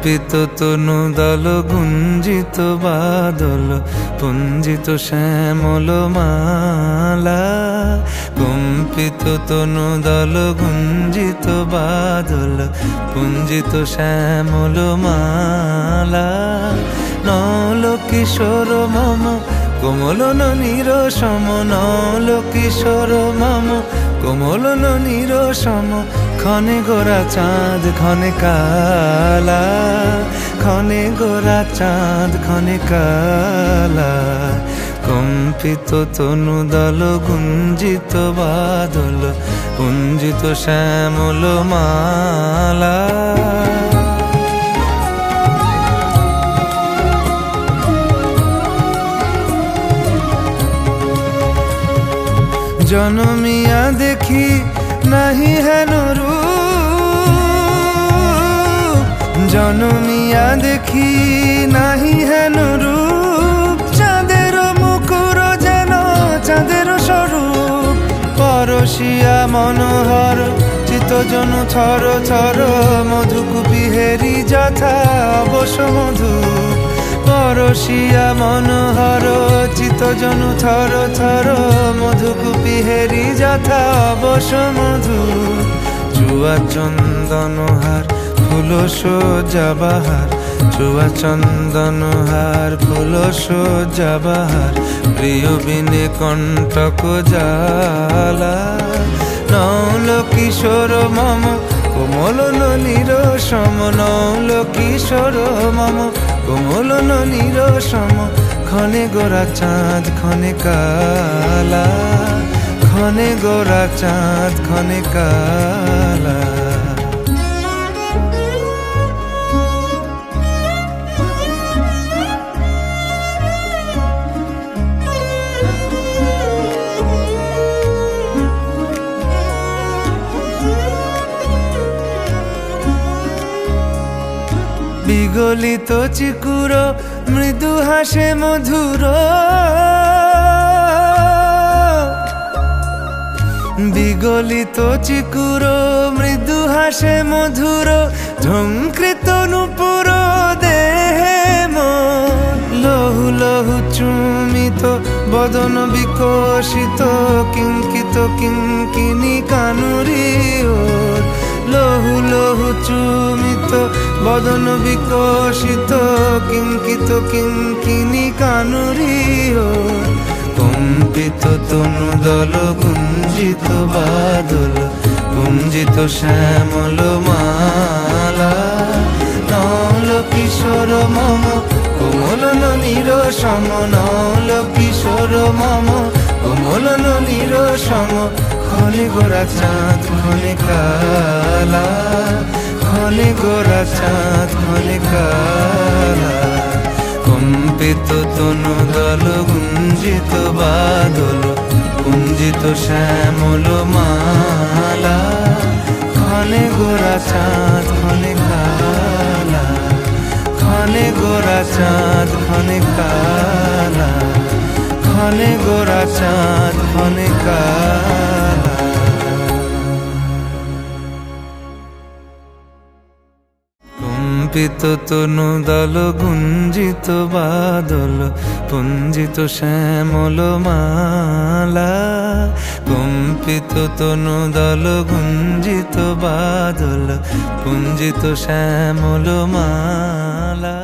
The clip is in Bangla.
কম্পিত তনু দল গুঞ্জিত বাদল পুঞ্জিত শ্যামল মালা। কম্পিত তনু দল গুঞ্জিত বাদল পুঞ্জিত শ্যামল মালা। নল কিশোর মম কোমল ননীর সম, নল কিশোর মম কোমল ননীর সম। ক্ষণে গোরা চাঁদ ক্ষণে কালা, ক্ষণে গোরা চাঁদ ক্ষণে কালা। কম্পিত তনু দল গুঞ্জিত বাদল পুঞ্জিত শ্যামল মালা। জনমিয়া দেখি নাহি হেন রূপ, জনমিয়া দেখি নাহি হেন রূপ। চাঁদের মুকুর যেন চাঁদের স্বরূপ, পরশিয়া মনোহর চিত্তজনু থর থর। মধুকুপি হেরি যথা অবশ মধু, পরশিয়া মনোহর চিত্তজনু থর থর। মধুকুপি হেরি যথা অবশ মধু। চুয়া চন্দনহার ফুল সজ্জা বাহার, চুয়া চন্দনহার ফুল সজ্জা বাহার। প্রিয় বিনে কণ্টক জ্বালা। নল কিশোর মম কোমল ননীর সম, নল কিশোর মম কোমল ননীর সম। ক্ষণে গোরা চাঁদ ক্ষণে কালা, ক্ষণে গোরা চাঁদ ক্ষণে কালা। বিগলিত চিকুর মৃদু হাসে মধুর, বিগলিত চিকুর মৃদু হাসে মধুর। ঝঙ্কৃত নূপুর দেহে মন, লহু লহু চুমিত বদন বিকশিত। কিঙ্কিত কিঙ্কিনি কানুরি ওর, লহু লহু চুমিত বদন বিকশিত। কিঙ্কিত কিঙ্কিনি কানুরি ওর। কম্পিত তনু দল গুঞ্জিত বাদল গুঞ্জিত শ্যামল মালা। নল কিশোর মম কোমল ননীর সম, নল কিশোর মম কোমল ননীর সম। ক্ষণে গোরা চাঁদ ক্ষণে কালা, ক্ষণে গোরা চাঁদ ক্ষণে কালা। কম্পিত তনু দল গুঞ্জিত বাদল গুঞ্জিত শ্যামল মালা। ক্ষণে গোরা চাঁদ ক্ষণে কালা, ক্ষণে গোরা চাঁদ ক্ষণে কালা, ক্ষণে গোরা চাঁদ ক্ষণে কালা। কম্পিত তনু দল গুঞ্জিত বাদল পুঞ্জিত শ্যামল মালা। কম্পিত তনু দল গুঞ্জিত বাদল পুঞ্জিত শ্যামল মালা।